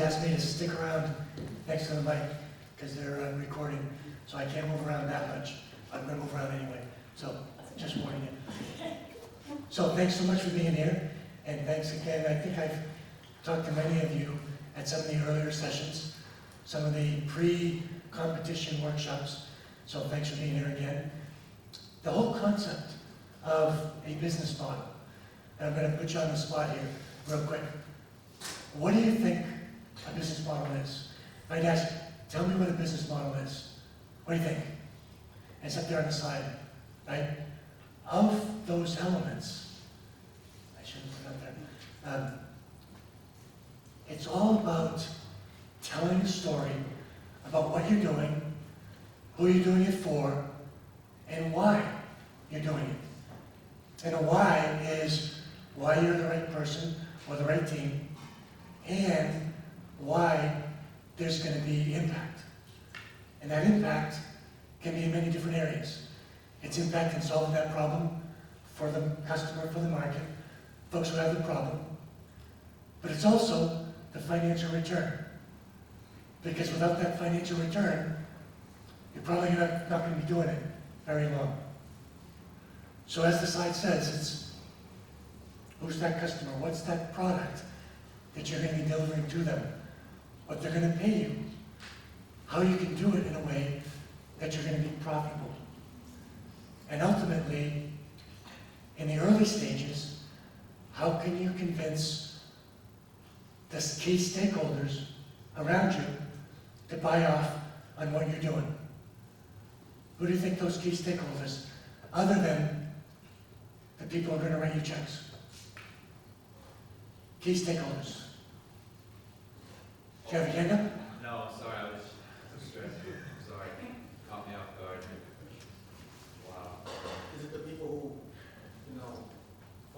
asked me to stick around next to the mic because they're recording, so I can't move around that much. I'm going to move around anyway, so just warning you. So thanks so much for being here, and thanks again. I think I've talked to many of you at some of the earlier sessions, some of the pre-competition workshops, so thanks for being here again. The whole concept of a business model, and I'm going to put you on the spot here real quick. What do you think a business model is? I'd ask, tell me what a business model is. What do you think? It's up there on the slide, right? Of those elements, I shouldn't put it up there. It's all about telling a story about what you're doing, who you're doing it for, and why you're doing it. And a why is why you're the right person or the right team, and why there's going to be impact. And that impact can be in many different areas. It's impact in solving that problem for the customer, for the market, folks who have the problem. But it's also the financial return. Because without that financial return, you're probably not going to be doing it very long. So as the slide says, it's who's that customer? What's that product that you're going to be delivering to them? What they're going to pay you? How you can do it in a way that you're going to be profitable. And ultimately, in the early stages, how can you convince the key stakeholders around you to buy off on what you're doing? Who do you think those key stakeholders, other than the people who are going to write you checks? Key stakeholders. Do you have a hand up? No, sorry, I was stressed. Sorry, caught me off guard. Wow. Is it the people who,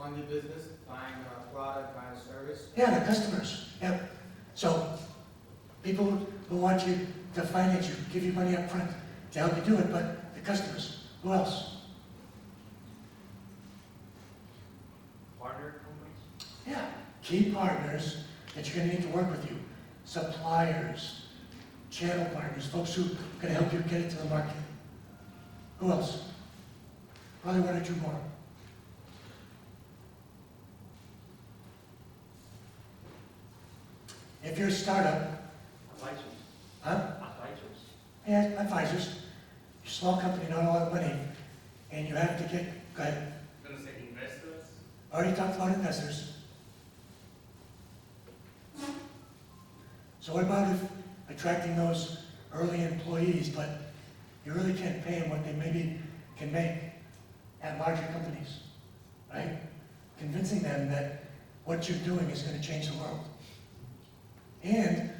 fund your business, buying a product, buying a service? Yeah, the customers. Yep. So, people who want you to finance you, give you money up front to help you do it, but the customers. Who else? Partner companies? Yeah. Key partners that you're going to need to work with you. Suppliers, channel partners, folks who are going to help you get it to the market. Who else? Probably one or two more. If you're a startup, Advisors. huh? Advisors. Yeah, advisors. You're a small company, not a lot of money, and you have to get, go ahead. I'm going to say investors. Already talked about investors. So what about if attracting those early employees, but you really can't pay them what they maybe can make at larger companies, right? Convincing them that what you're doing is going to change the world. And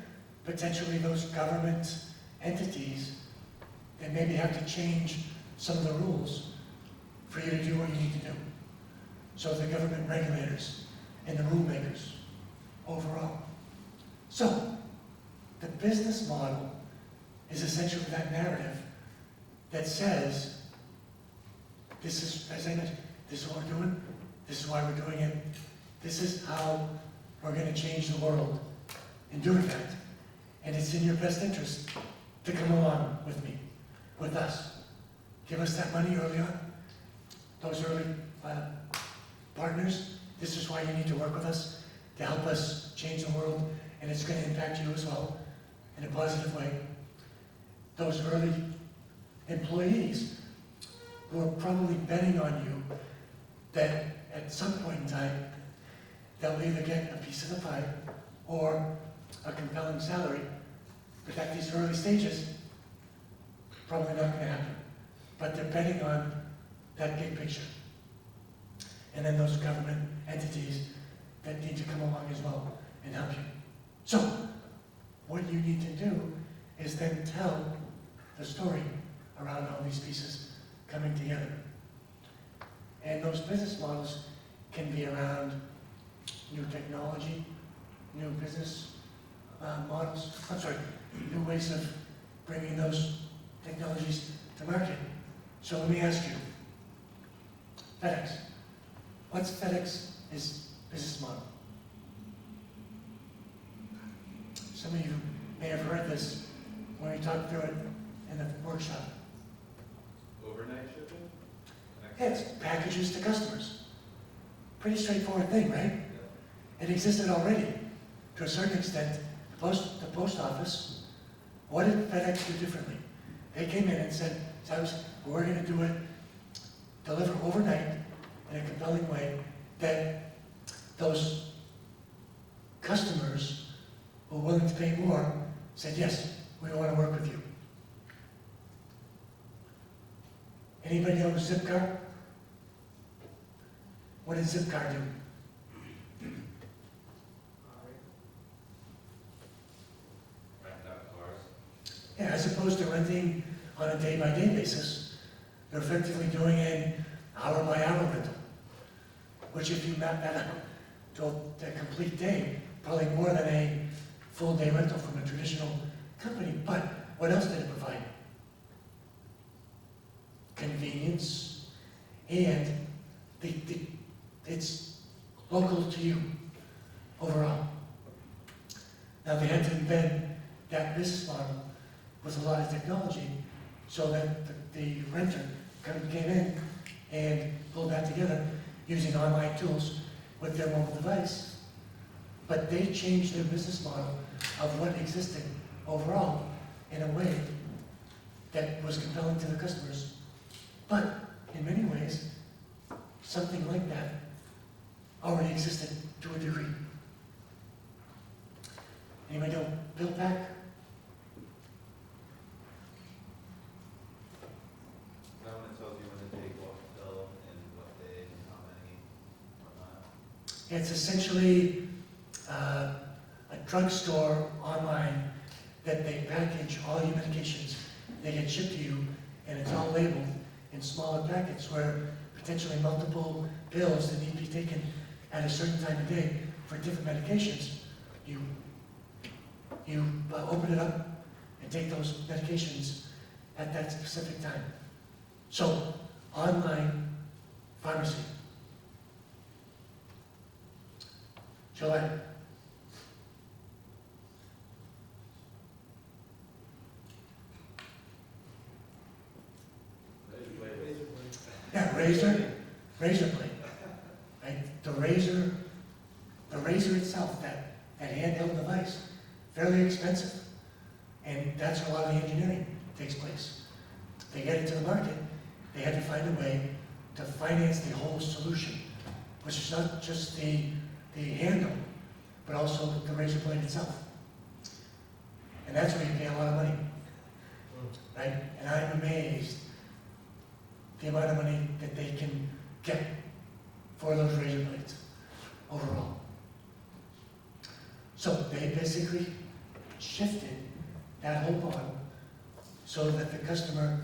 potentially those government entities that maybe have to change some of the rules for you to do what you need to do. So the government regulators and the rule makers overall. So, the business model is essentially that narrative that says, this is, as I mentioned, this is what we're doing, this is why we're doing it, this is how we're going to change the world in doing that. And it's in your best interest to come along with me, with us. Give us that money early on. Those early partners, this is why you need to work with us to help us change the world, and it's going to impact you as well in a positive way. Those early employees who are probably betting on you that at some point in time they'll either get a piece of the pie or a compelling salary, but at these early stages, probably not going to happen. But they're betting on that big picture. And then those government entities that need to come along as well and help you. So, what you need to do is then tell the story around all these pieces coming together. And those business models can be around new technology, new business models, new ways of bringing those technologies to market. So let me ask you, FedEx. What's FedEx's business model? some of you may have heard this when we talked through it in the workshop. Overnight shipping? It's packages to customers. Pretty straightforward thing, right? It existed already to a certain extent. The post office, what did FedEx do differently? They came in and said, we're going to do it, deliver overnight in a compelling way that those customers who were willing to pay more said, yes, we want to work with you. Anybody know Zipcar? What did Zipcar do? Rent out cars? Yeah, as opposed to renting on a day-by-day basis, they're effectively doing an hour-by-hour rental, which if you map that out to a complete day, probably more than a full-day rental from a traditional company. But what else did it provide? Convenience, and it's local to you overall. Now they had to embed that business model with a lot of technology so that the renter came in and pulled that together using online tools with their mobile device. But they changed their business model of what existed overall in a way that was compelling to the customers. But in many ways, something like that already existed to a degree. Anybody know Bill Pack? Is that when it tells you when to take what pill and what day and how many, whatnot? It's essentially a drugstore online that they package all your medications. They get shipped to you, and it's all labeled in smaller packets where potentially multiple pills that need to be taken at a certain time of day for different medications. You open it up and take those medications at that specific time. So, online pharmacy. July. Yeah, razor blade, right? The razor itself, that handheld device, fairly expensive. And that's where a lot of the engineering takes place. They get it to the market, they had to find a way to finance the whole solution, which is not just the handle, but also the razor blade itself. And that's where you pay a lot of money, right? And I'm amazed the amount of money that they can get for those razor blades overall. So they basically shifted that whole model so that the customer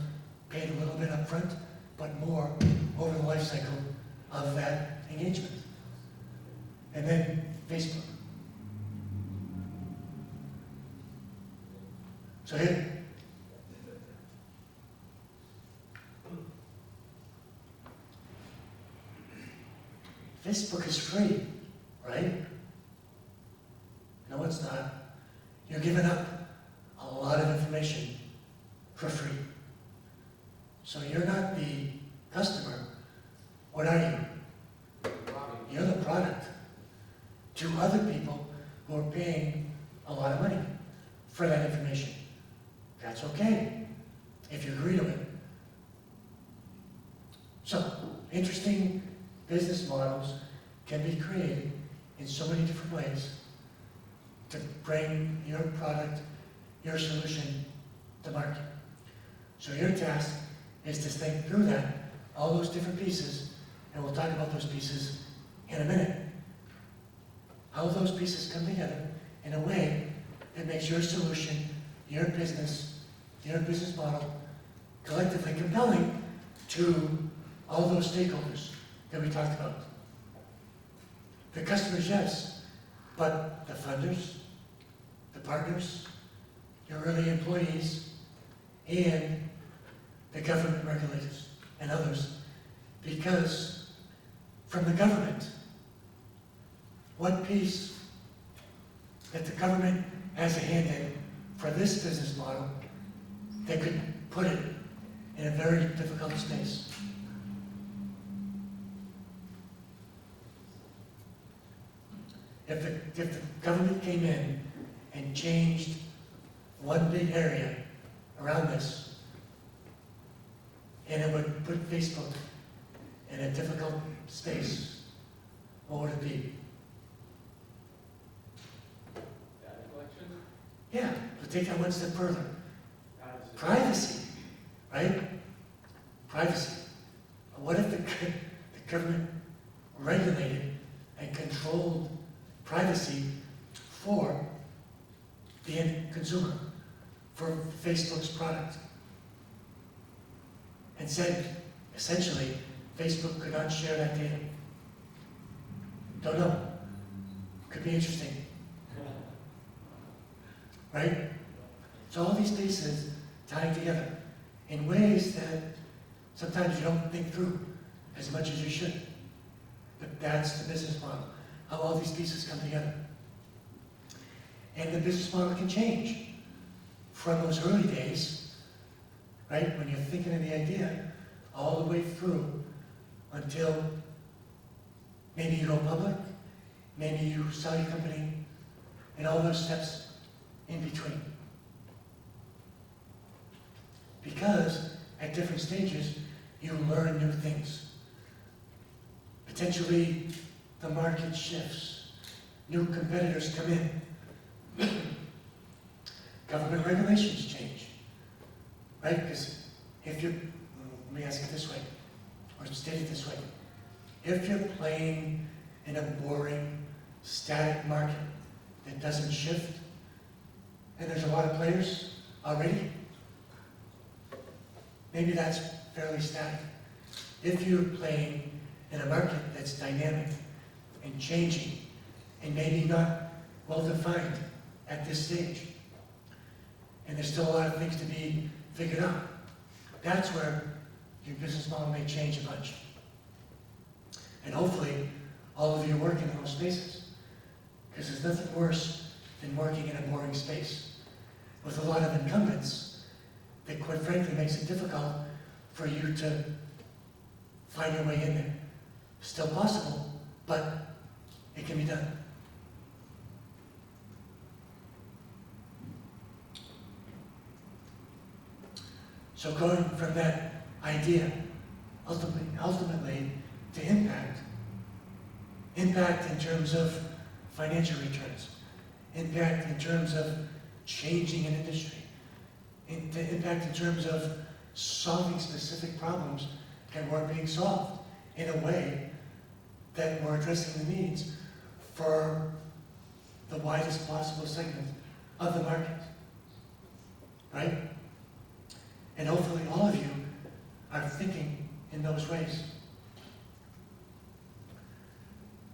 paid a little bit up front, but more over the life cycle of that engagement. And then Facebook. So here, Facebook is free, right? No, it's not. You're giving up a lot of information for free. So you're not the customer. What are you? You're the product to other people who are paying a lot of money for that information. That's okay, if you agree to it. So, interesting business models can be created in so many different ways to bring your product, your solution to market. So your task is to think through that, all those different pieces, and we'll talk about those pieces in a minute. How those pieces come together in a way that makes your solution, your business model collectively compelling to all those stakeholders that we talked about. The customers, yes, but the funders, the partners, your early employees, and the government regulators and others. Because from the government, what piece that the government as a hand-in for this business model that could put it in a very difficult space. If the government came in and changed one big area around this, and it would put Facebook in a difficult space, what would it be? Data collection? Yeah, but take that one step further. Privacy. Privacy, right? Privacy. What if the government regulated and controlled privacy for the end consumer, for Facebook's product, and said, essentially, Facebook could not share that data? Don't know. Could be interesting. Right? So all these pieces tying together in ways that sometimes you don't think through as much as you should. But that's the business model, how all these pieces come together. And the business model can change from those early days, right, when you're thinking of the idea, all the way through until maybe you go public, maybe you sell your company, and all those steps in between. Because at different stages, you learn new things. Potentially, the market shifts. New competitors come in. Government regulations change, right? Because if you're, let me ask it this way, or state it this way. If you're playing in a boring, static market that doesn't shift, and there's a lot of players already, maybe that's fairly static. If you're playing in a market that's dynamic and changing, and maybe not well-defined at this stage, and there's still a lot of things to be figured out, that's where your business model may change a bunch. And hopefully, all of you work in those spaces, because there's nothing worse than working in a boring space with a lot of incumbents that, quite frankly, makes it difficult for you to find your way in there. Still possible, but it can be done. So going from that idea, ultimately to impact in terms of financial returns, impact in terms of changing an industry, impact in terms of solving specific problems that weren't being solved in a way that we're addressing the needs for the widest possible segment of the market, right? And hopefully all of you are thinking in those ways.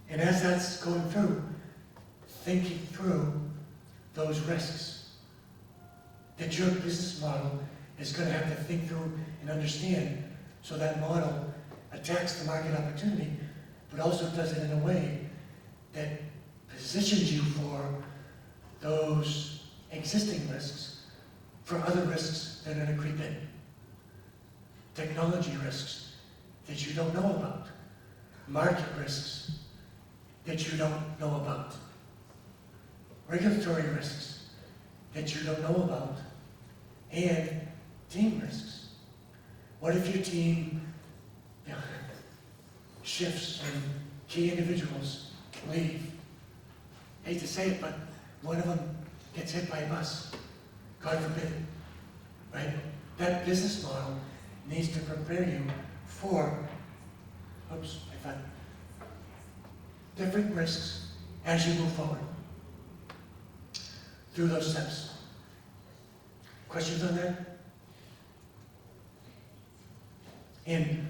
And as that's going through, thinking through those risks that your business model is going to have to think through and understand, so that model attacks the market opportunity, but also does it in a way that positions you for those existing risks, for other risks that are going to creep in. Technology risks that you don't know about. Market risks that you don't know about. Regulatory risks that you don't know about. And team risks. What if your team shifts and key individuals leave? Hate to say it, but one of them gets hit by a bus. God forbid, right? That business model needs to prepare you for, different risks as you move forward through those steps. Questions on that? And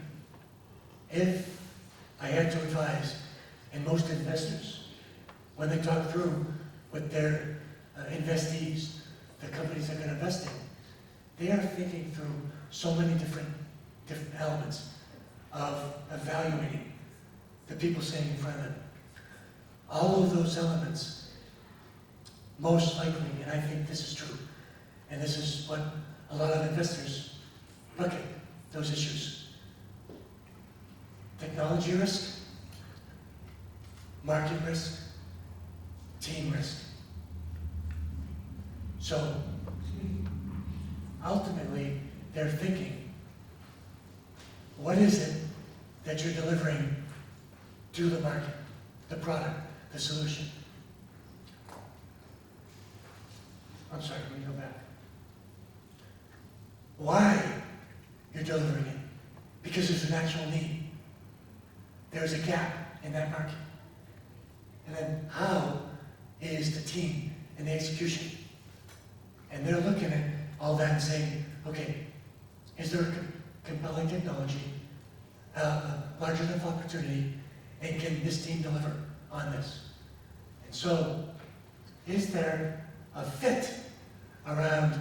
if I had to advise, and most investors, when they talk through with their investees, the companies they're going to invest in, they are thinking through so many different elements of evaluating the people sitting in front of them. All of those elements most likely, and I think this is true, and this is what a lot of investors look at, those issues. Technology risk, market risk, team risk. So ultimately, they're thinking, what is it that you're delivering to the market, the product, the solution? I'm sorry, let me go back. Why you're delivering it? Because there's an actual need. There's a gap in that market. And then how is the team and the execution? And they're looking at all that and saying, okay, is there a compelling technology, a large enough opportunity, and can this team deliver on this? And so, is there a fit around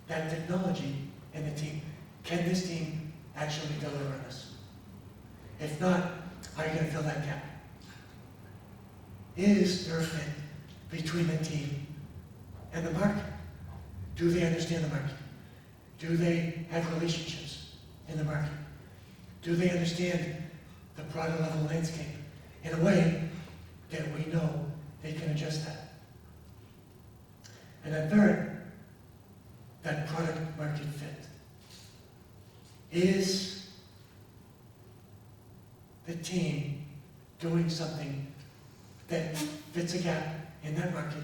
that technology and the team? Can this team actually deliver on this? If not, how are you going to fill that gap? Is there a fit between the team and the market? Do they understand the market? Do they have relationships in the market? Do they understand the product level landscape in a way that we know they can adjust that? And then third, that product market fit. Is the team doing something that fits a gap in that market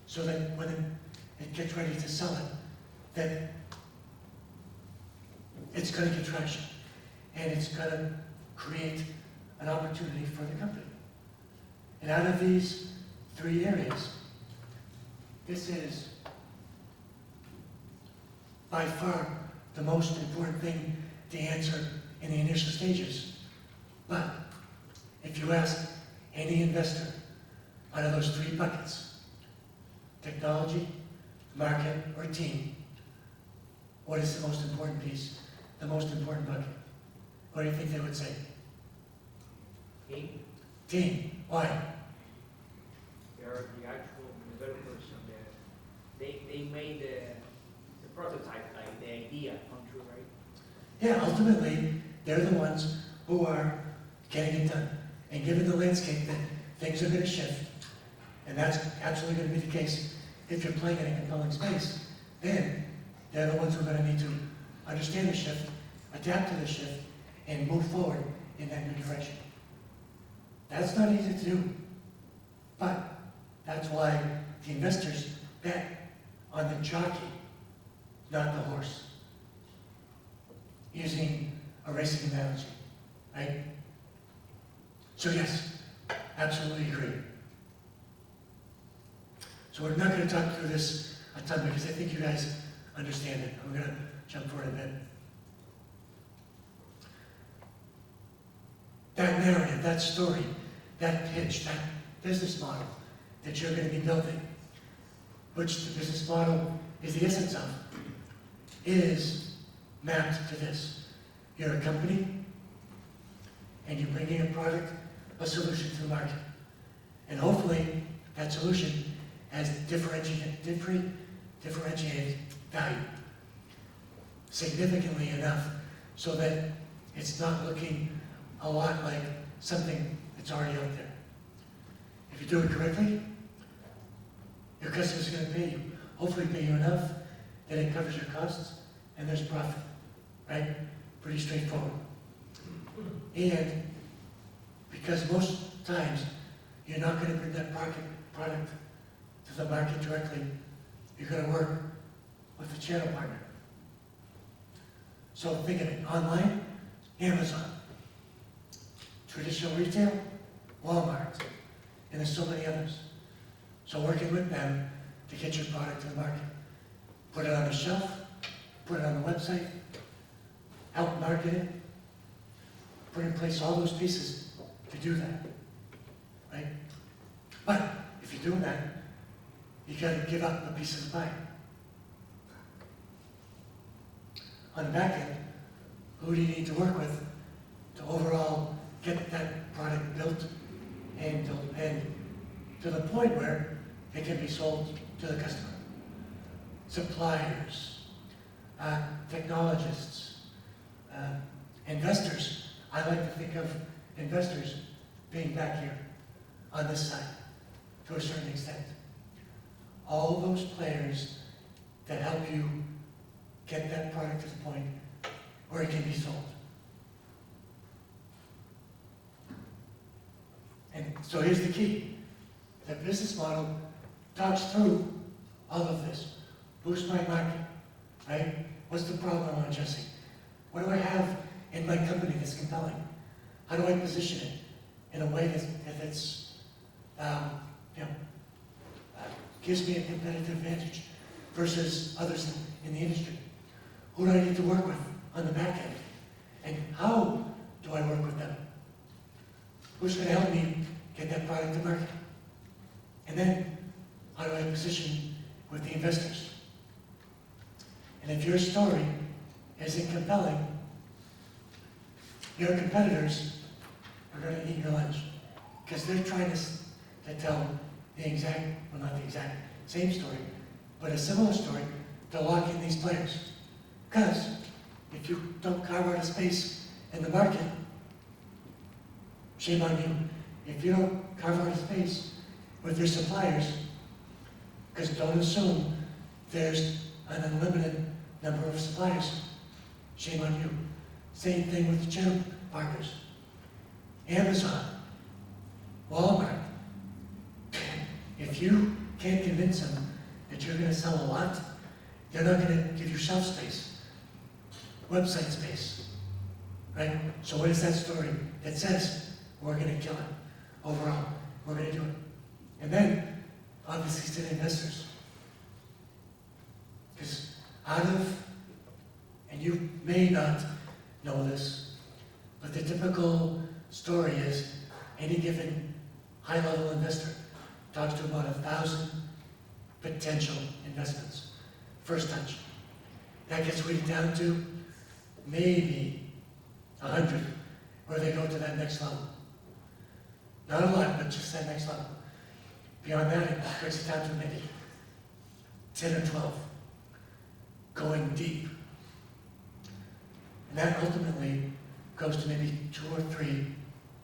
so that when it gets ready to sell it, that it's going to get traction and it's going to create an opportunity for the company? And out of these three areas, this is by far the most important thing to answer in the initial stages. But if you ask any investor out of those three buckets, technology, market, or team, what is the most important piece, the most important bucket? What do you think they would say? Team. Team. Why? They're the actual developers and they made the prototype, like the idea come true, right? Yeah, ultimately, they're the ones who are getting it done. And given the landscape that things are going to shift, and that's absolutely going to be the case if you're playing in a compelling space, then they're the ones who are going to need to understand the shift, adapt to the shift, and move forward in that new direction. That's not easy to do, but that's why the investors bet on the jockey, not the horse. Using a racing analogy, right? So yes, absolutely agree. So we're not going to talk through this a ton because I think you guys understand it. I'm going to jump forward a bit. That narrative, that story, that pitch, that business model that you're going to be building, which the business model is the essence of, is mapped to this. You're a company, and you're bringing a product, a solution to the market. And hopefully, that solution has differentiated value significantly enough so that it's not looking a lot like something that's already out there. If you do it correctly, your customer's going to pay you, hopefully pay you enough that it covers your costs and there's profit, right? Pretty straightforward. And because most times you're not going to bring that product to the market directly, you're going to work with a channel partner. So think of it, online, Amazon, traditional retail, Walmart, and there's so many others. So working with them to get your product to the market. Put it on the shelf, put it on the website, help market it, put in place all those pieces to do that, right? But if you're doing that, you got to give up a piece of the pie. On the back end, who do you need to work with to overall get that product built and to the point where it can be sold to the customer. Suppliers, technologists, investors. I like to think of investors being back here on this side to a certain extent. All those players that help you get that product to the point where it can be sold. And so here's the key. The business model talks through all of this. Boost my market, right? What's the problem I'm addressing? What do I have in my company that's compelling? How do I position it in a way that's gives me a competitive advantage versus others in the industry? Who do I need to work with on the back end? And how do I work with them? Who's going to help me get that product to market? And then, how do I position with the investors? And if your story isn't compelling, your competitors are going to eat your lunch because they're trying to tell the exact, well, not the exact same story, but a similar story to lock in these players. Because if you don't carve out a space in the market, shame on you. If you don't carve out a space with your suppliers, because don't assume there's an unlimited number of suppliers. Shame on you. Same thing with the channel partners. Amazon, Walmart. If you can't convince them that you're going to sell a lot, they're not going to give you shelf space, website space, right? So what is that story that says we're going to kill it overall? We're going to do it. And then, obviously, to the investors. Because out of, and you may not know this, but the typical story is any given high-level investor talks to about 1,000 potential investments. First touch. That gets weighed down to maybe 100, where they go to that next level. Not a lot, but just that next level. Beyond that, it breaks it down to maybe 10 or 12, going deep. And that ultimately goes to maybe 2 or 3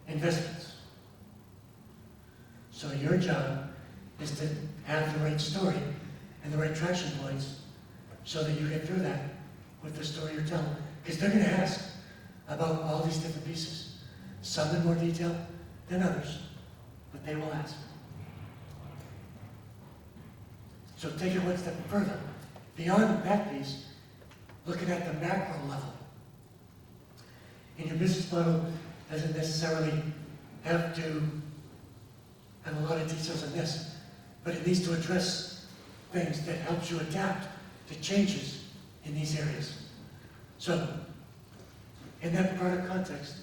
investments. So your job is to have the right story and the right traction points so that you get through that with the story you're telling. Because they're going to ask about all these different pieces. Some in more detail than others, but they will ask. So take it one step further. Beyond that piece, looking at the macro level. And your business model doesn't necessarily have to have a lot of details on this, but it needs to address things that helps you adapt to changes in these areas. So, in that product context,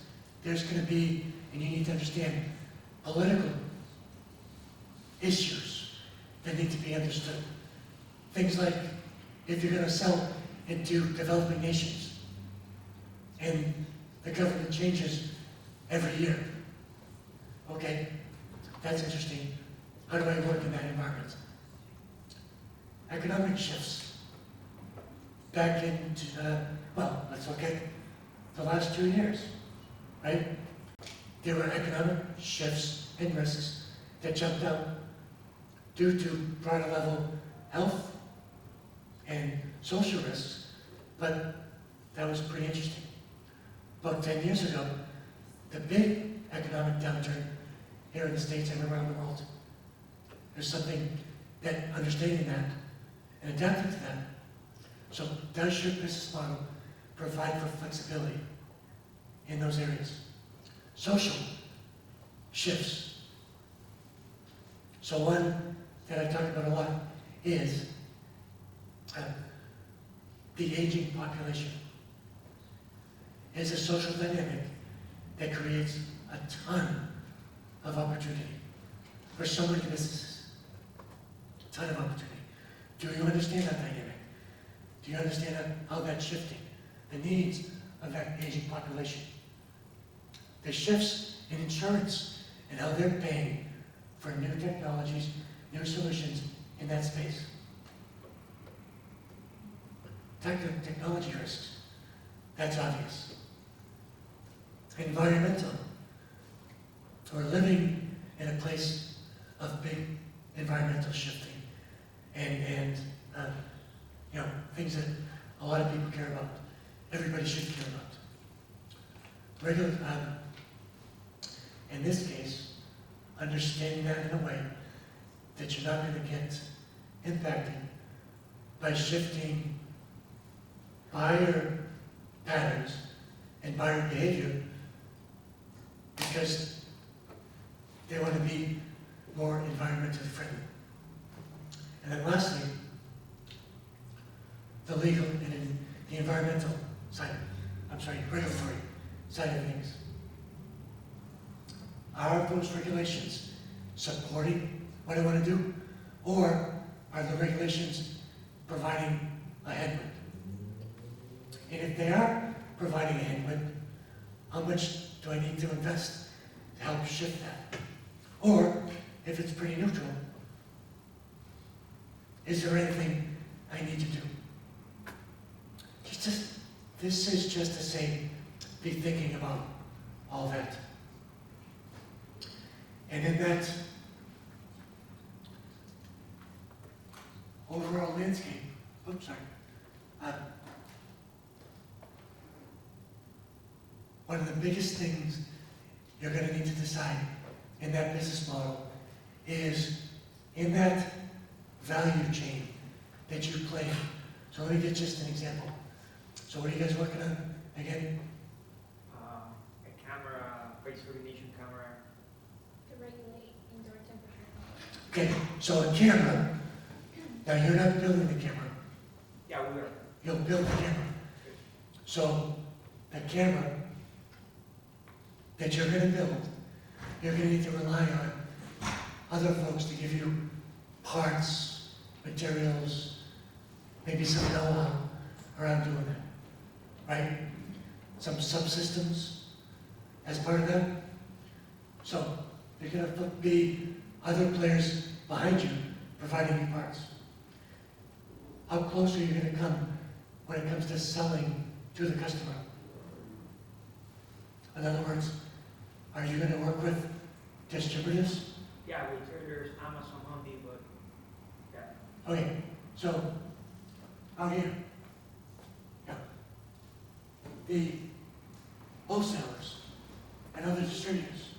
there's going to be, and you need to understand, political issues that need to be understood. Things like, if you're going to sell into developing nations, and the government changes every year. Okay, that's interesting. How do I work in that environment? Economic shifts. Back into, well, let's look at the last 2 years, right? There were economic shifts and risks that jumped out due to broader level health and social risks, but that was pretty interesting. About 10 years ago, the big economic downturn here in the States and around the world. There's something that understanding that and adapting to that. So does your business model provide for flexibility in those areas? Social shifts. So one that I talk about a lot is the aging population. Is a social dynamic that creates a ton of opportunity for so many businesses. A ton of opportunity. Do you understand that dynamic? Do you understand how that's shifting? The needs of that aging population. The shifts in insurance and how they're paying for new technologies new solutions in that space. Technology risks, that's obvious. Environmental, we're living in a place of big environmental shifting and things that a lot of people care about. Everybody should care about. In this case, understanding that in a way that you're not going to get impacted by shifting buyer patterns and buyer behavior because they want to be more environmentally friendly. And then lastly, the legal and the environmental side, regulatory side of things. Are those regulations supporting what I want to do? Or are the regulations providing a headwind? And if they are providing a headwind, how much do I need to invest to help shift that? Or, if it's pretty neutral, is there anything I need to do? This is just to say, be thinking about all that. And in that overall landscape, one of the biggest things you're going to need to decide in that business model is in that value chain that you play in. So let me get just an example. So what are you guys working on again? A camera, face recognition camera. To regulate indoor temperature. Okay, so a camera, now you're not building the camera, Yeah, we are. you'll build the camera. So the camera that you're going to build, you're going to need to rely on other folks to give you parts, materials, maybe some know-how around doing that, right? Some subsystems as part of that. So there's going to be other players behind you providing you parts. How close are you going to come when it comes to selling to the customer? In other words, are you going to work with distributors? Yeah, retailers, Amazon, Home Depot. Yeah. Okay, so out here, yeah, the wholesalers and other distributors.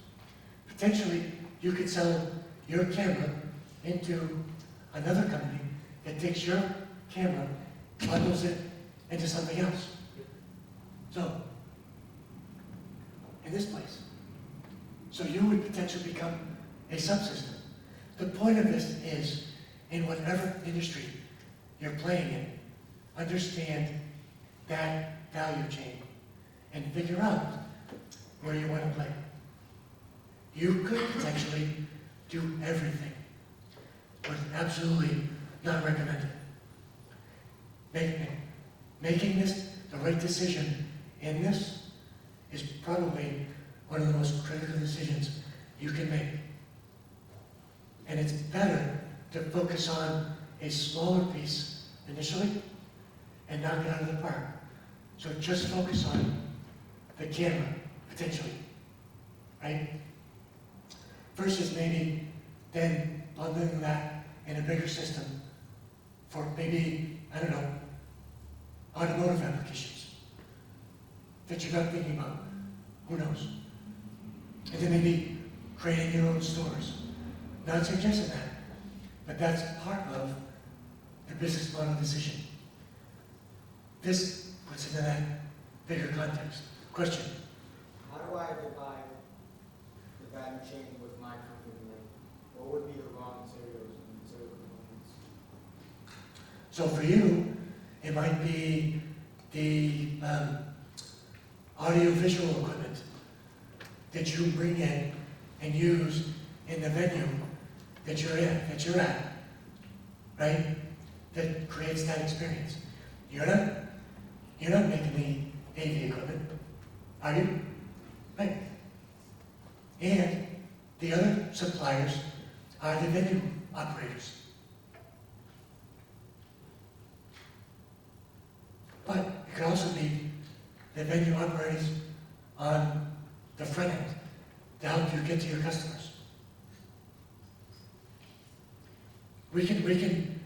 Potentially, you could sell your camera into another company that takes your camera, bundles it into something else. So, in this place. So you would potentially become a subsystem. The point of this is, in whatever industry you're playing in, understand that value chain and figure out where you want to play. You could potentially do everything, but absolutely not recommended. Making this the right decision in this is probably one of the most critical decisions you can make. And it's better to focus on a smaller piece initially and knock it out of the park. So just focus on the camera, potentially, right? Versus maybe then bundling that in a bigger system for maybe, I don't know, automotive applications that you're not thinking about. Who knows? And then maybe creating your own stores. Not suggesting that, but that's part of the business model decision. This puts into that bigger context. Question? How do I divide the value chain with my company? Like, what would be the raw materials and material components? So for you, it might be the audio-visual equipment that you bring in and use in the venue that you're at, right? That creates that experience. You're not making the AV equipment, are you? Right. And the other suppliers are the venue operators. But it could also be the venue operators on the front end to help you get to your customers. We can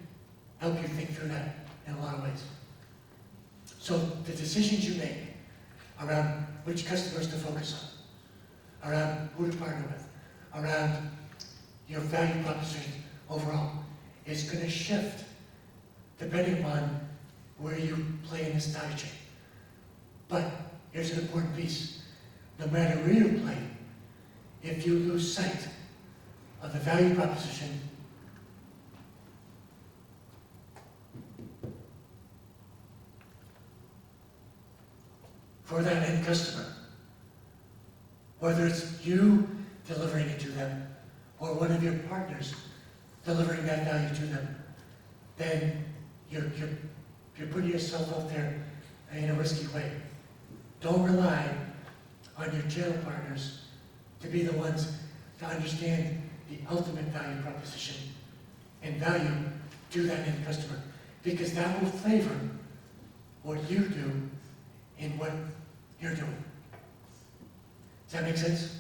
help you think through that in a lot of ways. So the decisions you make around which customers to focus on, around who to partner with, around your value proposition overall, is going to shift depending upon where you play in this value chain. But here's an important piece. No matter where you play, if you lose sight of the value proposition for that end customer, whether it's you delivering it to them or one of your partners delivering that value to them, then you're putting yourself out there in a risky way. Don't rely on your channel partners to be the ones to understand the ultimate value proposition and value to that end customer, because that will flavor what you do in what you're doing. Does that make sense?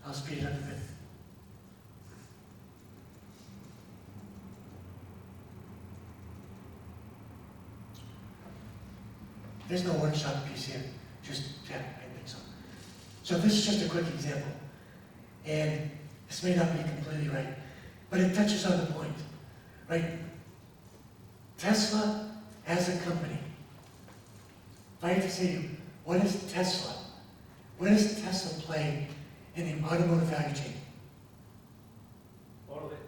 I'll speed it up a bit. There's no workshop piece here, just, yeah, I think so. So this is just a quick example, and this may not be completely right, but it touches on the point, right? Tesla as a company, if I had to say to you, what is Tesla? Where does Tesla play in the automotive value chain? All of it.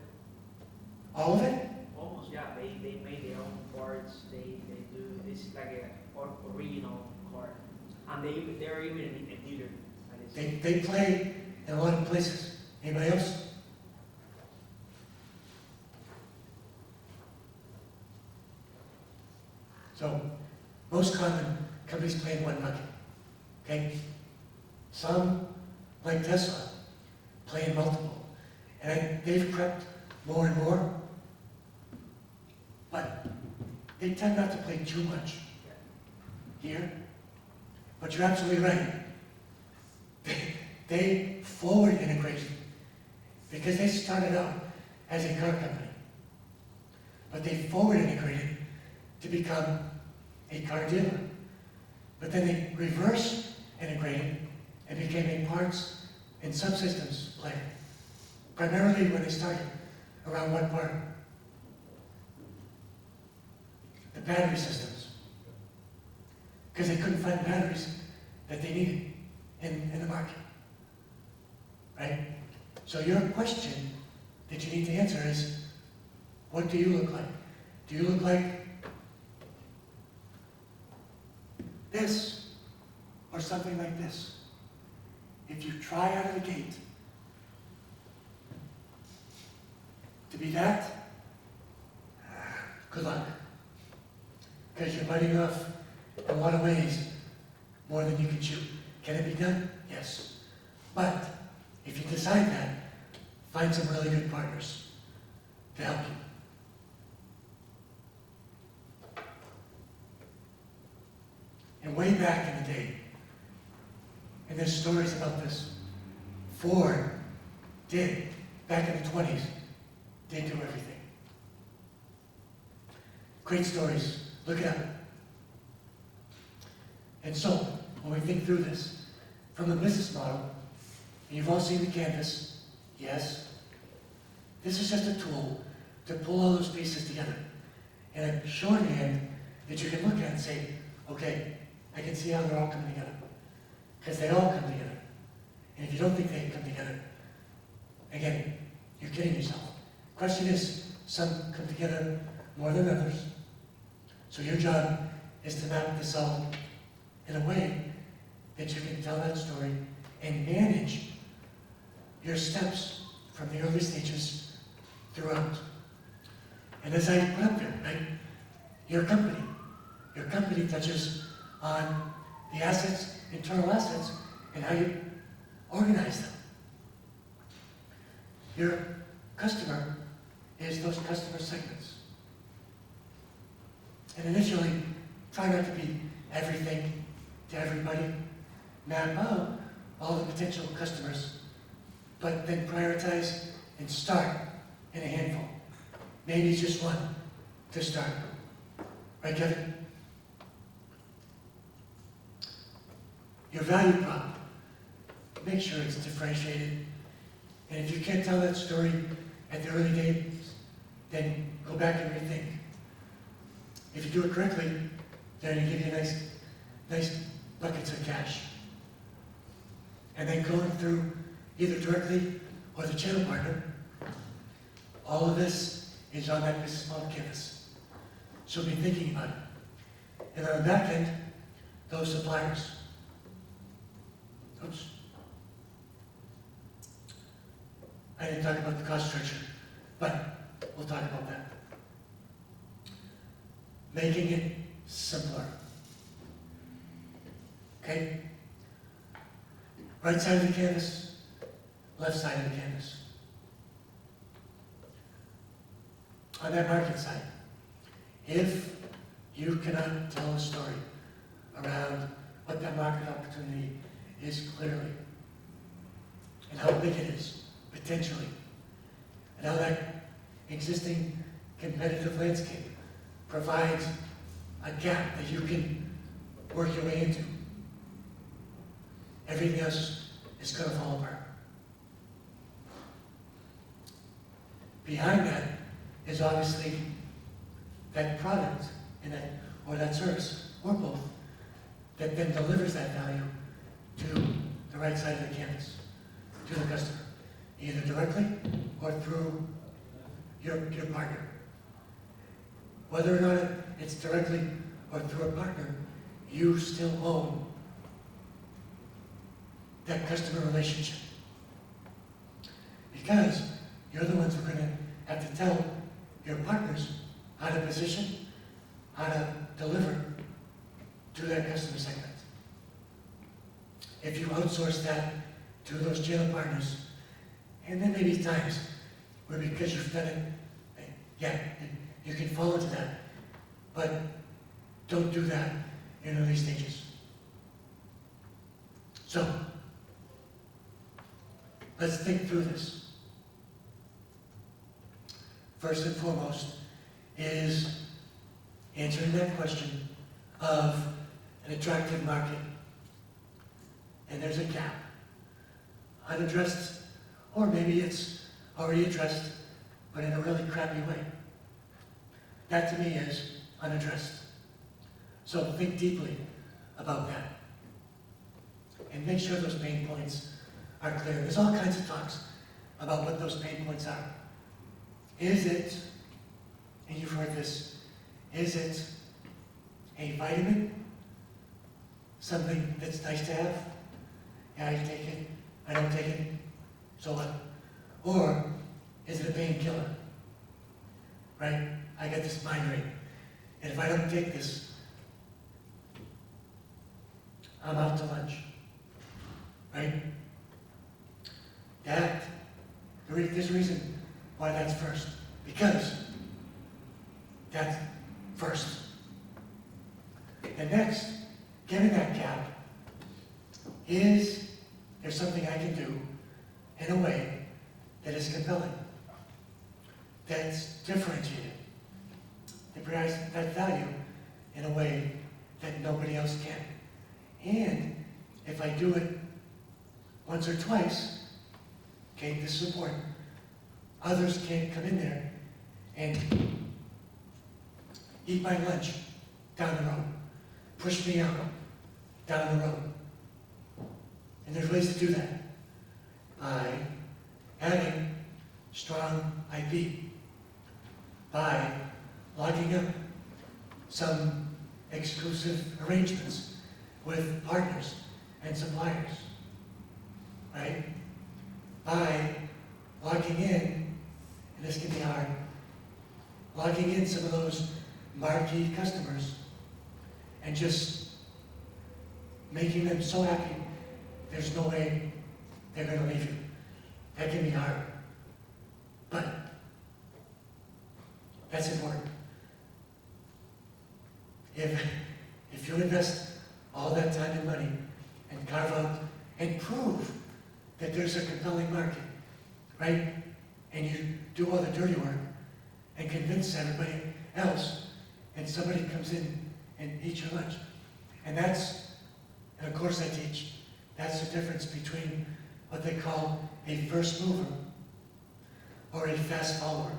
All of it? Almost, yeah. They made their own parts. They do this is like a original car, and they're even a dealer. They play in a lot of places. Anybody else? So, most common companies play in one bucket. Okay? Some, like Tesla, play in multiple. And they've crept more and more. But they tend not to play too much here. But you're absolutely right. They forward integrated because they started out as a car company. But they forward integrated to become a car dealer. But then they reverse integrated and became a parts and subsystems player. Primarily when they started, around what part? The battery systems. Because they couldn't find batteries that they needed in the market. Right? So your question that you need to answer is, what do you look like? Do you look like this or something like this? If you try out of the gate to be that, good luck. Because you're biting off in a lot of ways more than you can chew. Can it be done? Yes. But if you decide that, find some really good partners to help you. And way back in the day, and there's stories about this, Ford did, back in the 20s, did do everything. Great stories. Look it up. And so, when we think through this, from the business model, and you've all seen the canvas, yes, this is just a tool to pull all those pieces together. And a shorthand that you can look at and say, okay, I can see how they're all coming together. Because they all come together. And if you don't think they come together, again, you're kidding yourself. Question is, some come together more than others. So your job is to map this out in a way that you can tell that story and manage your steps from the early stages throughout. And as I put up there, right, your company touches on the assets, internal assets, and how you organize them. Your customer is those customer segments. And initially, try not to be everything to everybody. Map out all the potential customers, but then prioritize and start in a handful. Maybe just one to start. Right, Kevin? Your value prop, make sure it's differentiated. And if you can't tell that story at the early days, then go back and rethink. If you do it correctly, then you give you nice buckets of cash. And then going through either directly or the channel partner, all of this is on that business model canvas. So be thinking about it. And on the back end, those suppliers. Oops. I didn't talk about the cost structure, but we'll talk about that. Making it simpler. Okay? Right side of the canvas, left side of the canvas. On that market side, if you cannot tell a story around what that market opportunity is clearly, and how big it is, potentially, and how that existing competitive landscape provides a gap that you can work your way into, everything else is going to fall apart. Behind that is obviously that product and that, or that service, or both, that then delivers that value to the right side of the canvas, to the customer, either directly or through your partner. Whether or not it's directly or through a partner, you still own that customer relationship. Because you're the ones who are going to have to tell your partners how to position, how to deliver to that customer segment. If you outsource that to those channel partners, and then maybe times where because you've done it, yeah, you can fall into that, but don't do that in early stages. So, let's think through this. First and foremost is answering that question of an attractive market. And there's a gap. Unaddressed, or maybe it's already addressed, but in a really crappy way. That to me is unaddressed. So think deeply about that. And make sure those pain points are clear. There's all kinds of talks about what those pain points are. Is it, and you've heard this, is it a vitamin? Something that's nice to have? Yeah, I take it, I don't take it, so what? Or is it a painkiller? Right? I got this migraine, and if I don't take this, I'm out to lunch. Right? There's a reason why that's first. Because that's first. And next, given that gap, is there something I can do in a way that is compelling, that's differentiated, that provides that value in a way that nobody else can. And if I do it once or twice, okay, this is important, others can't come in there and eat my lunch down the road, push me out down the road. And there's ways to do that by having strong IP, by locking up some exclusive arrangements with partners and suppliers, right? By locking in, and this can be hard, locking in some of those marquee customers and just making them so happy there's no way they're going to leave you. That can be hard. That's important. If you invest all that time and money and carve out and prove that there's a compelling market, right? And you do all the dirty work and convince everybody else, and somebody comes in and eats your lunch. And of course I teach, that's the difference between what they call a first mover or a fast follower.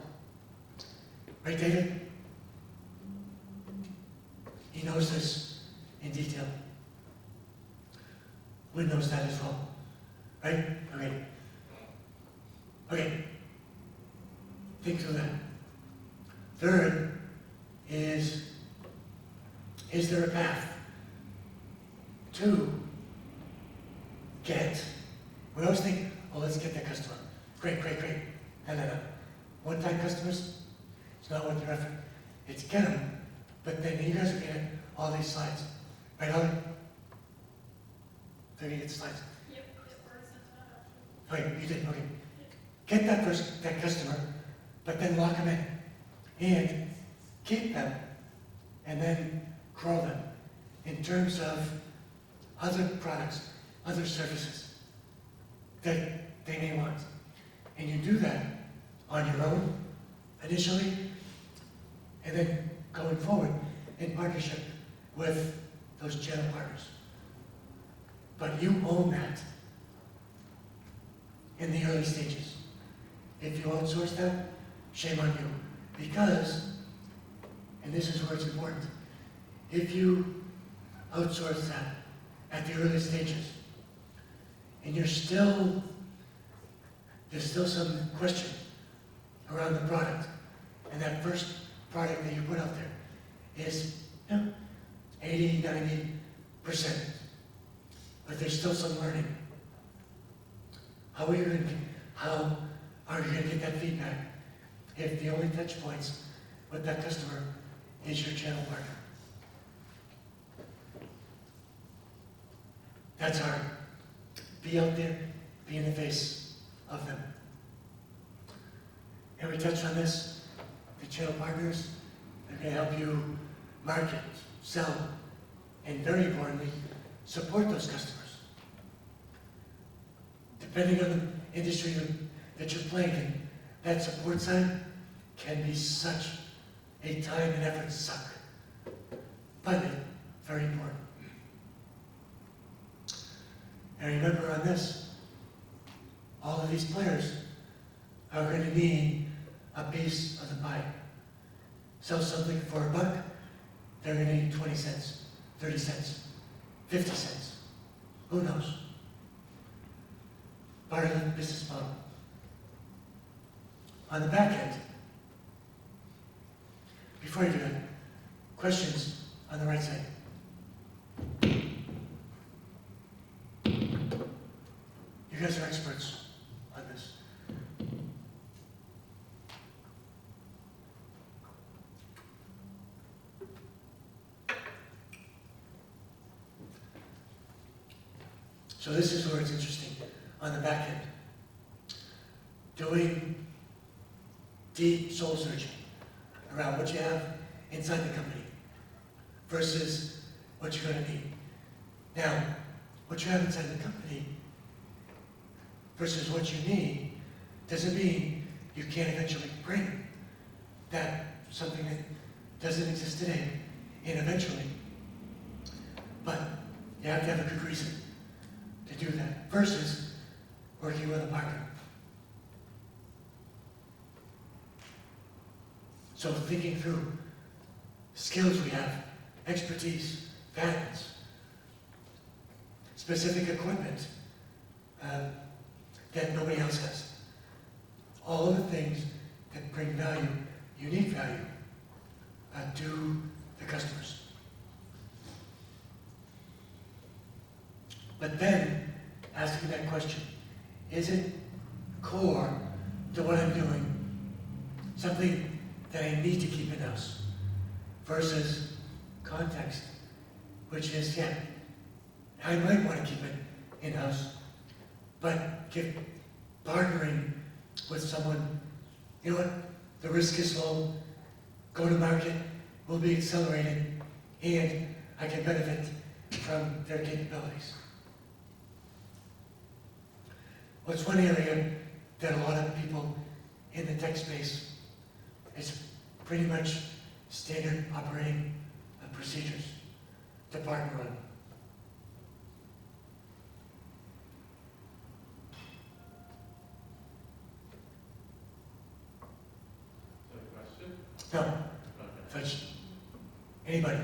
Right, David? He knows this in detail. Lynn knows that as well. Right? Okay. Okay. Think through that. Third is there a path to get? We always think, oh, let's get the customer. Great, great, great. No, no, no. One-time customers, it's not worth your effort. It's get them, but then you guys are getting all these slides. Right, Holly? They're gonna get the slides. Yep, already sent it out. Okay, you did, okay. Get that person, that customer, but then lock them in. And keep them, and then grow them in terms of other products, other services that they may want. And you do that on your own initially, and then going forward in partnership with those channel partners. But you own that in the early stages. If you outsource that, shame on you. Because, and this is where it's important, if you outsource that at the early stages, and there's still some question around the product, and that first product that you put out there is 80, 90%, but there's still some learning. How are you going to get that feedback if the only touch points with that customer is your channel partner? That's hard. Be out there, be in the face of them. And we touched on this, the channel partners, they're going to help you market, sell, and very importantly, support those customers. Depending on the industry that you're playing in, that support side can be such a time and effort suck, but very important. And remember on this, all of these players are going to need a piece of the pie. Sell something for $1, they're going to need 20 cents, 30 cents, 50 cents. Who knows? Part of the business model. On the back end, before you do that, questions on the right side. You guys are experts on this. So this is where it's interesting. On the back end, doing deep soul searching around what you have inside the company versus what you're going to need. Now, what you have inside the company versus what you need doesn't mean you can't eventually bring that something that doesn't exist today in eventually. But you have to have a good reason to do that versus working with a partner. So thinking through skills we have, expertise, patents, specific equipment that nobody else has. All of the things that bring value, unique value, to the customers. But then, asking that question, is it core to what I'm doing? Something that I need to keep in-house versus context, which is, yeah, I might want to keep it in-house, but partnering with someone, you know what, the risk is low, go-to-market will be accelerated, and I can benefit from their capabilities. What's one area that a lot of people in the tech space is pretty much standard operating procedures to partner on. Is that a question? No, Okay. touch anybody.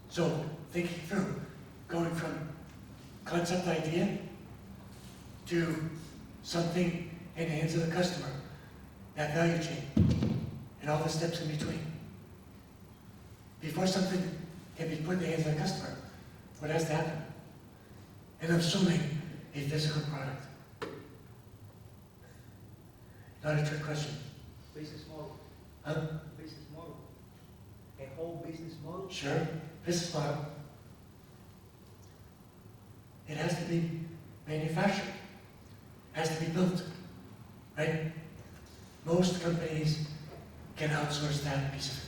So thinking through, going from concept idea to something in the hands of the customer, that value chain, and all the steps in between. Before something can be put in the hands of the customer, what has to happen? And I'm assuming a physical product. Not a trick question. Business model, Huh? business model. A whole business model. Sure, business model. It has to be manufactured, has to be built, right? Most companies can outsource that piece of it.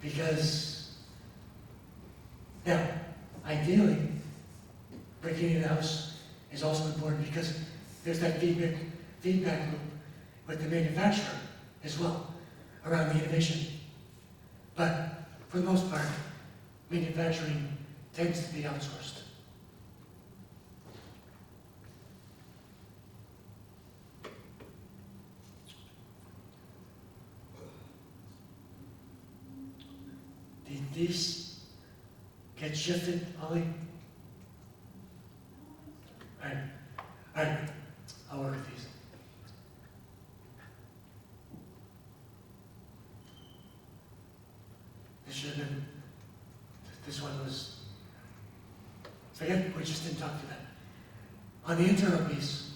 Because, now, ideally, breaking it in-house is also important because there's that feedback loop with the manufacturer as well around the innovation. But for the most part, manufacturing tends to be outsourced. Did these get shifted, Ollie? All right, I'll work with these. This should have been, this one was, forget, we just didn't talk to that. On the internal piece,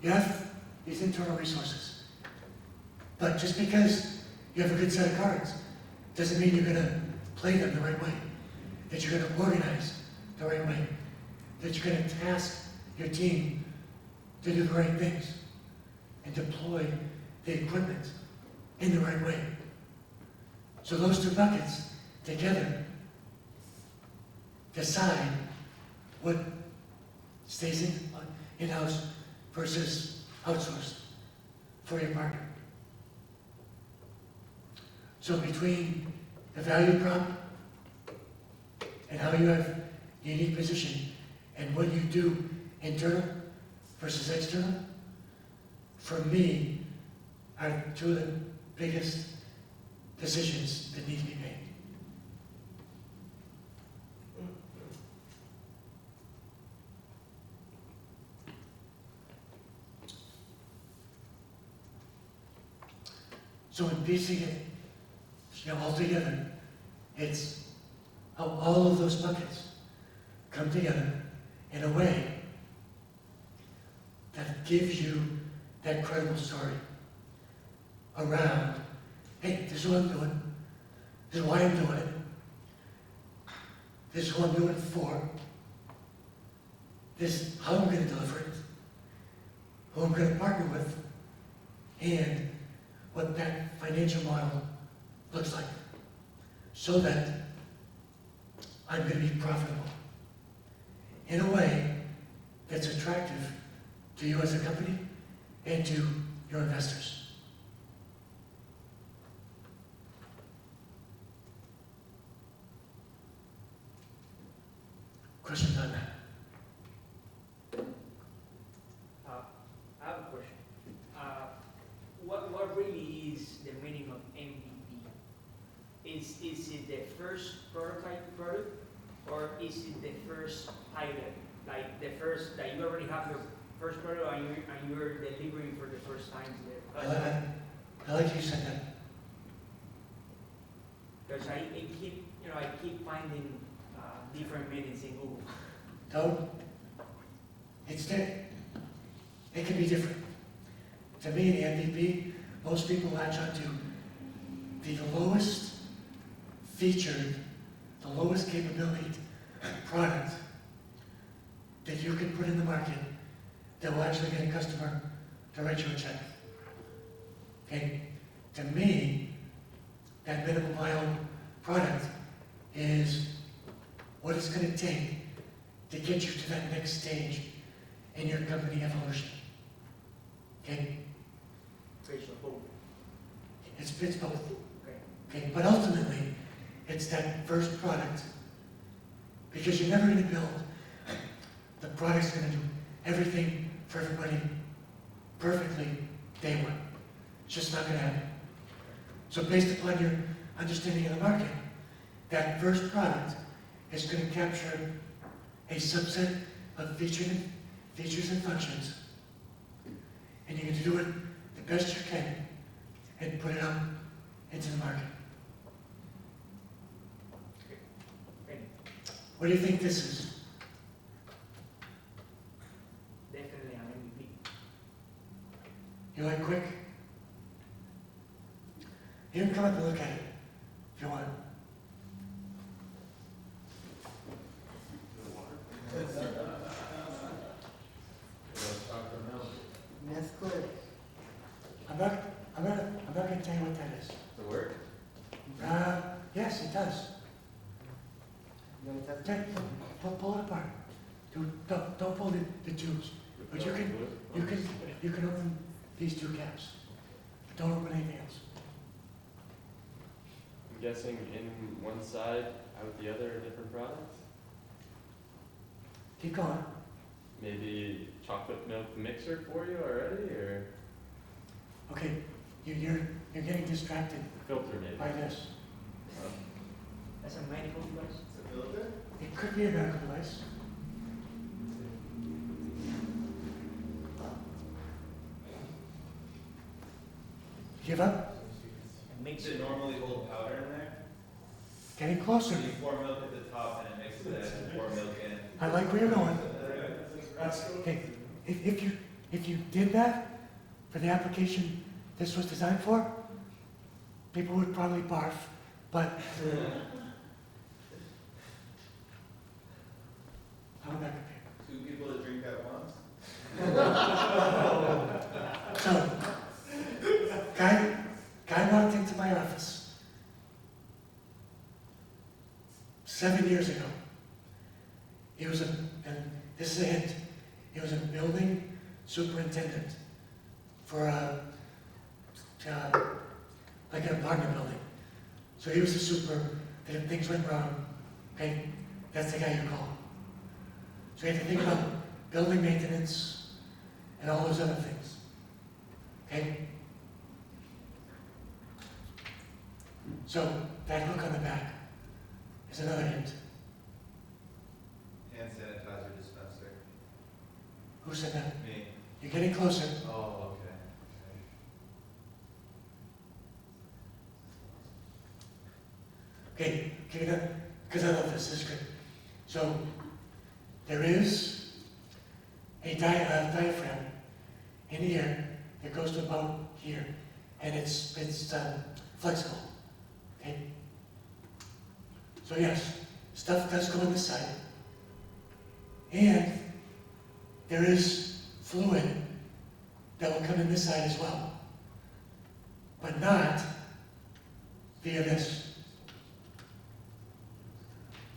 you have these internal resources. But just because you have a good set of cards, doesn't mean you're gonna play them the right way, that you're gonna organize the right way, that you're gonna task your team to do the right things and deploy the equipment in the right way. So those two buckets together decide what stays in-house versus outsourced for your partner. So between the value prop and how you have unique position and what you do internal versus external, for me, are two of the biggest decisions that need to be made. So in piecing it, all together, it's how all of those buckets come together in a way that gives you that credible story around, hey, this is what I'm doing, this is why I'm doing it, this is who I'm doing it for, this is how I'm going to deliver it, who I'm going to partner with, and what that financial model looks like, so that I'm going to be profitable in a way that's attractive to you as a company and to your investors. Questions on that? I have a question. What really is the meaning of MVP? Is it the first prototype product, or is it the first pilot? Like the first, that you already have your first product and you're delivering for the first time to the customer? I like you said that. Because I keep finding different meanings in Google. Don't. It's different. It can be different. To me, the MVP, most people latch onto the lowest featured, the lowest capability product that you can put in the market that will actually get a customer to write you a check. Okay? To me, that minimum viable product is what it's going to take to get you to that next stage in your company evolution. Okay? Okay, so both. It's both. Okay. Okay? But ultimately, it's that first product, because you're never going to build the product's going to do everything for everybody perfectly day one. It's just not going to happen. So based upon your understanding of the market, that first product is going to capture a subset of features and functions, and you're going to do it the best you can and put it out into the market. Okay. What do you think this is? Definitely an MVP. You like quick? You can come up and look at it if you want. That's good. I'm not going to tell you what that is. The work? Yes, it does. You want to test Take, pull it apart. Don't pull the tubes. But you can open these two caps. But don't open anything else. I'm guessing in one side, out the other, are different products? Keep going. Maybe chocolate milk mixer for you already, or Okay, you're getting distracted filter maybe? by this. That's a medical device. It's a filter? It could be a medical device. Give up. It makes Does it it normally hold powder in there? Getting closer. So you pour milk at the top and it mixes it and pour milk in. I like where you're going. Okay, if you did that for the application this was designed for, people would probably barf, but how would that compare? 2 people to drink at once? So, guy walked into my office 7 years ago. He was and this is a hint, he was a building superintendent for like an apartment building. So he was a super, that if things went wrong, okay, that's the guy you call. So you have to think about building maintenance and all those other things. Okay? So that hook on the back is another hint. Hand sanitizer dispenser. Who said that? Me. You're getting closer. Oh, okay. Okay, because I love this. This is good. So there is a diaphragm in here that goes to about here, and it's flexible. Okay. So yes, stuff does go in the side, and there is fluid that will come in this side as well, but not via this.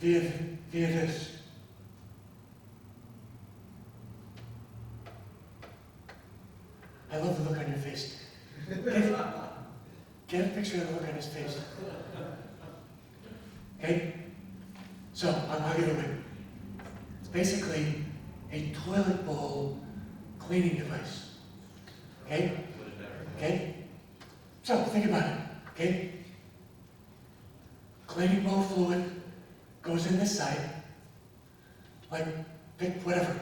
Via this. I love the look on your face. Get a picture of the look on his face. Okay? So, I'll give it away. It's basically a toilet bowl cleaning device. Okay? Okay? So, think about it. Okay? Cleaning bowl fluid goes in this side, like, pick whatever.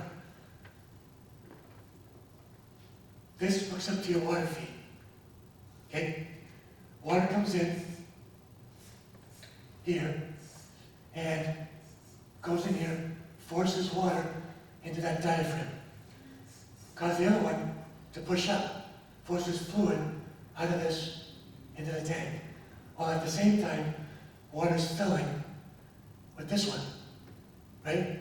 This hooks up to your water feed. Okay? Water comes in here and goes in here, forces water into that diaphragm. Cause the other one to push up, forces fluid out of this into the tank. While at the same time, water's filling with this one, right?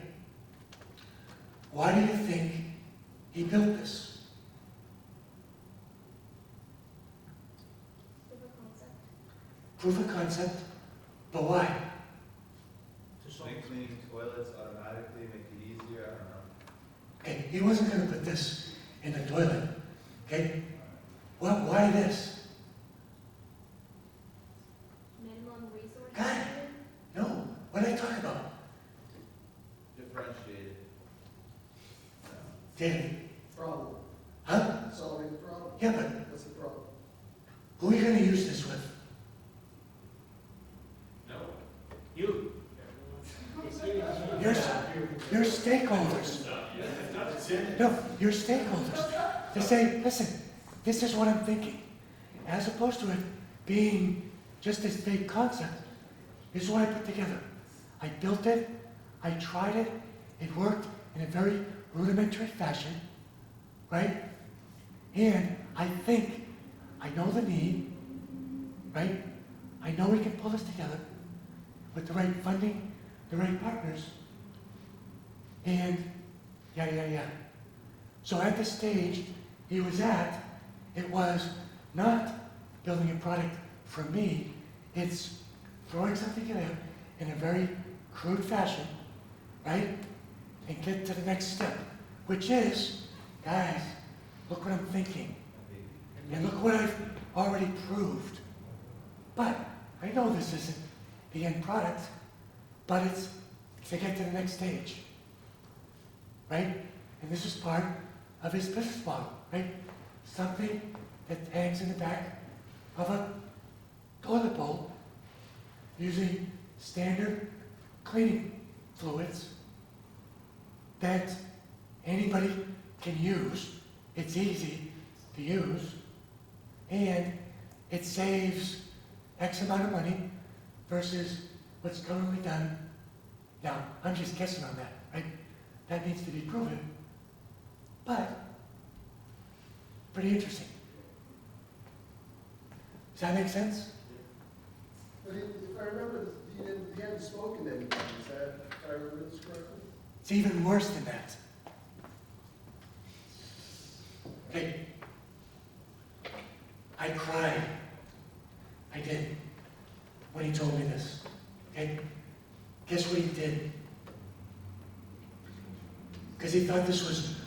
Why do you think he built this? proof of concept, but why? To solve. Make cleaning toilets automatically, make it easier, I don't know. Okay, he wasn't gonna put this in the toilet, okay? Well, why this? Minimum resource. God. No, what did I talk about? Differentiated. David, Problem, huh? solving the problem. Yeah, but What's the problem? who are you gonna use this with? No. You. It's given to you. Your stakeholders. No, your stakeholders. To say, listen, this is what I'm thinking. As opposed to it being just this big concept. This is what I put together. I built it, I tried it, it worked in a very rudimentary fashion, right? And I think I know the need, right? I know we can pull this together with the right funding, the right partners, and yada, yada, yada. So at the stage he was at, it was not building a product for me, it's throwing something together in a very crude fashion, right? And get to the next step, which is, guys, look what I'm thinking. And look what I've already proved. But I know this isn't the end product, but it's to get to the next stage, right? And this is part of his business model, right? Something that hangs in the back of a toilet bowl using standard cleaning fluids that anybody can use. It's easy to use, and it saves X amount of money versus what's currently done. Now, I'm just guessing on that, right? That needs to be proven, but pretty interesting. Does that make sense? But if I remember, he hadn't spoken anything, is that, if I remember this correctly? It's even worse than that. Okay. I cried. I did. When he told me this. Okay? Guess what he did? Because he thought this was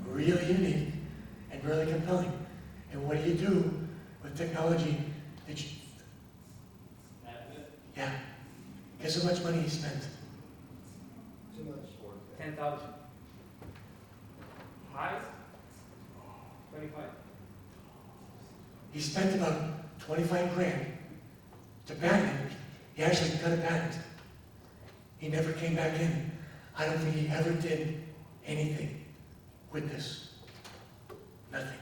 really unique and really compelling. And what do you do with technology that you... Yeah. Guess how much money he spent? Too much. 10,000. High? 25. He spent about 25 grand to patent it. He actually got a patent. He never came back in. I don't think he ever did anything with this. Nothing.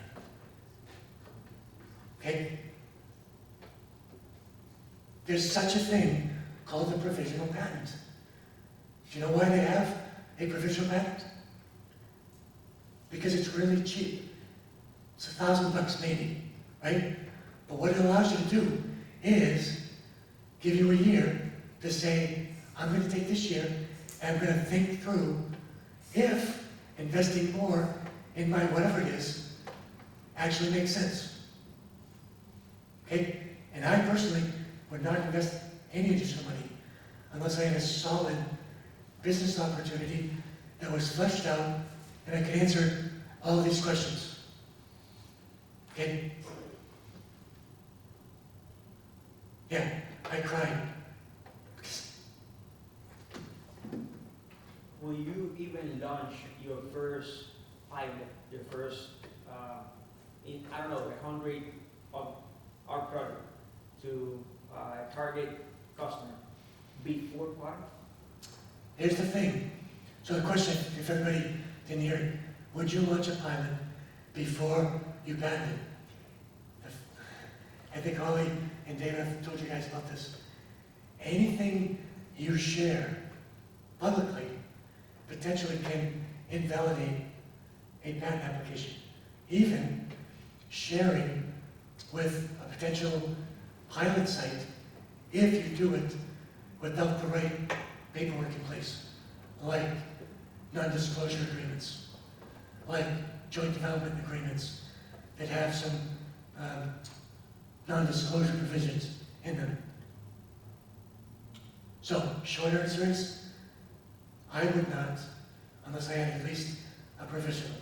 Okay? There's such a thing called a provisional patent. Do you know why they have a provisional patent? Because it's really cheap. It's $1,000 maybe, right? But what it allows you to do is give you a year to say, I'm going to take this year and I'm going to think through if investing more in my whatever it is actually makes sense. Okay? And I personally would not invest any additional money unless I had a solid business opportunity that was fleshed out and I could answer all of these questions. Okay? Yeah, I cried. Will you even launch your first pilot, your first, I don't know, 100 of our product to target customer before product? Here's the thing. So the question, if everybody didn't hear it, would you launch a pilot before you patent it? I think Holly and David have told you guys about this. Anything you share publicly potentially can invalidate a patent application. Even sharing with a potential pilot site, if you do it without the right paperwork in place, like non-disclosure agreements, like joint development agreements that have some non-disclosure provisions in them. So, short answer is, I would not, unless I had at least a provisional.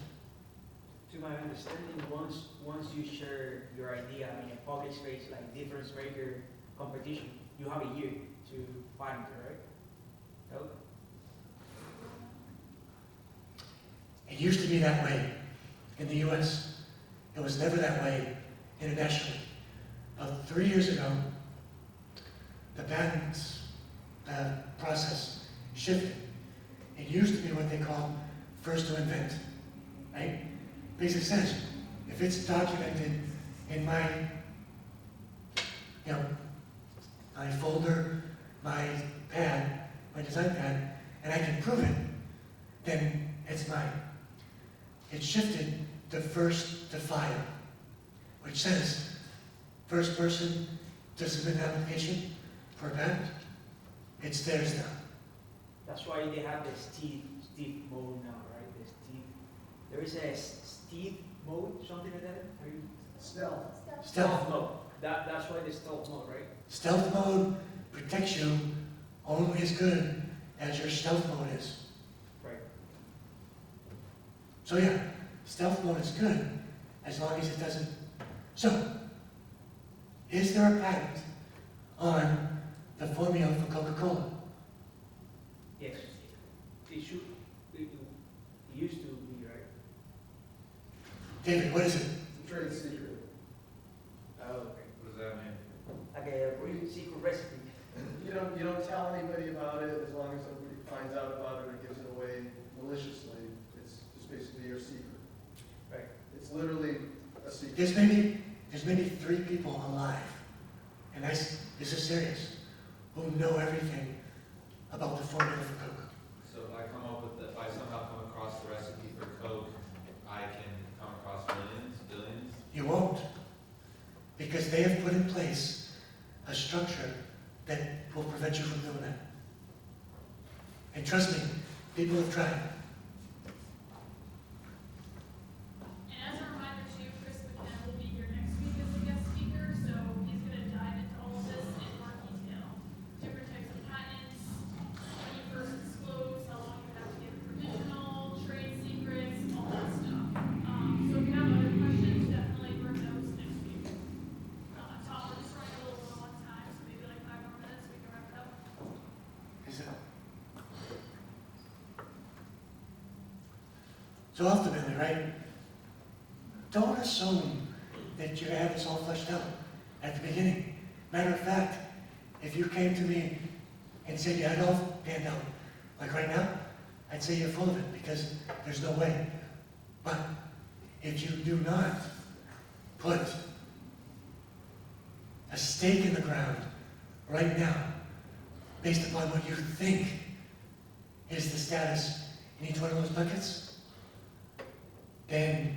To my understanding, once you share your idea in a public space like DifferenceMaker competition, you have a year to find it, right? No? It used to be that way in the US. It was never that way internationally. About 3 years ago, the patent process shifted. It used to be what they call first to invent, right? Basically says, if it's documented in my, my folder, my pad, my design pad, and I can prove it, then it's mine. It shifted to first to file, which says, first person to submit an application for a patent, it's theirs now. That's why they have the Steve mode now, right? The Steve. There is a Steve mode, something like that. Are you? Stealth. Stealth mode. That's why the stealth mode, right? Stealth mode protects you only as good as your stealth mode is. Right. So yeah, stealth mode is good as long as it doesn't. So, is there a patent on the formula for Coca-Cola? Yes. It should. It used to be, right? David, what is it? It's a trade secret. Oh, okay. What does that mean? Like a real secret recipe. You don't tell anybody about it as long as somebody finds out about it or gives it away maliciously. It's just basically your secret. Right. It's literally a secret. There's maybe 3 people alive, and this is serious, who know everything about the formula for Coke. So if I somehow come across the recipe for Coke, I can come across millions, billions? You won't, because they have put in place a structure that will prevent you from doing that. And trust me, people have tried. And as a reminder too, Chris McKenna will be here next week as a guest speaker, so he's gonna dive into all of this in more detail. Different types of patents, when you first disclose, how long you have to get a provisional, trade secrets, all that stuff. So if you have other questions, definitely bring those next week. Tom, we're just running a little low on time, so maybe like 5 more minutes, we can wrap it up. Is it? So ultimately, right, don't assume that you're going to have this all fleshed out at the beginning. Matter of fact, if you came to me and said you had it all panned out, like right now, I'd say you're full of it because there's no way. But if you do not put a stake in the ground right now, based upon what you think is the status in each one of those buckets, then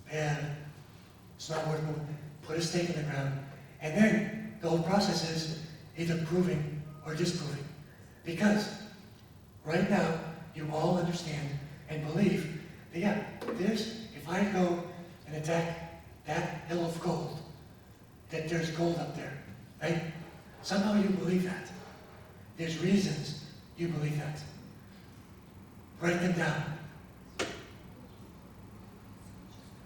it's not worth moving. Put a stake in the ground, and then the whole process is either proving or disproving. Because right now, you all understand and believe that, yeah, if I go and attack that hill of gold, that there's gold up there, right? Somehow you believe that. There's reasons you believe that. Write them down.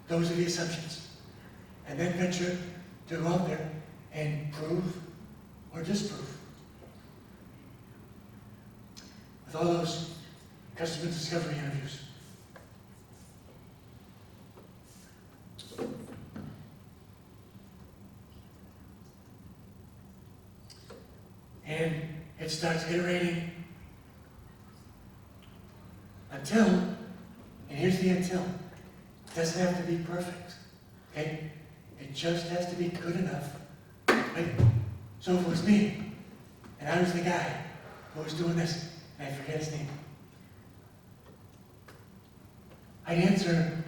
Those are the assumptions. And then venture to go out there and prove or disprove. With all those customer discovery interviews. And it starts iterating until, and here's the until, it doesn't have to be perfect, okay? It just has to be good enough, right? So if it was me, and I was the guy who was doing this, and I forget his name, I'd answer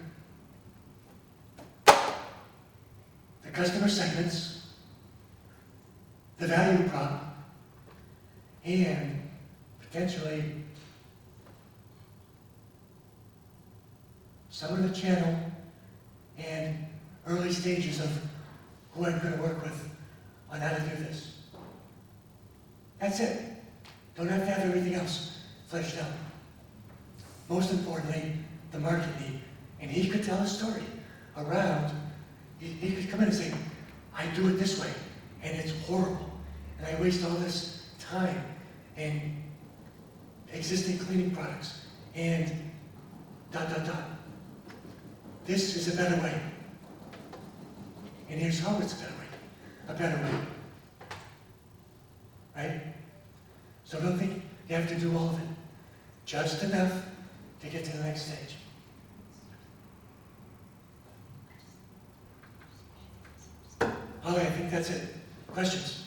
the customer segments, the value prop, and potentially some of the channel and early stages of who I'm going to work with on how to do this. That's it. Don't have to have everything else fleshed out. Most importantly, the market need. And he could tell a story around, he could come in and say, I do it this way, and it's horrible. And I waste all this time and existing cleaning products and ... This is a better way. And here's how it's a better way. Right? So don't think you have to do all of it. Just enough to get to the next stage. Holly, I think that's it. Questions?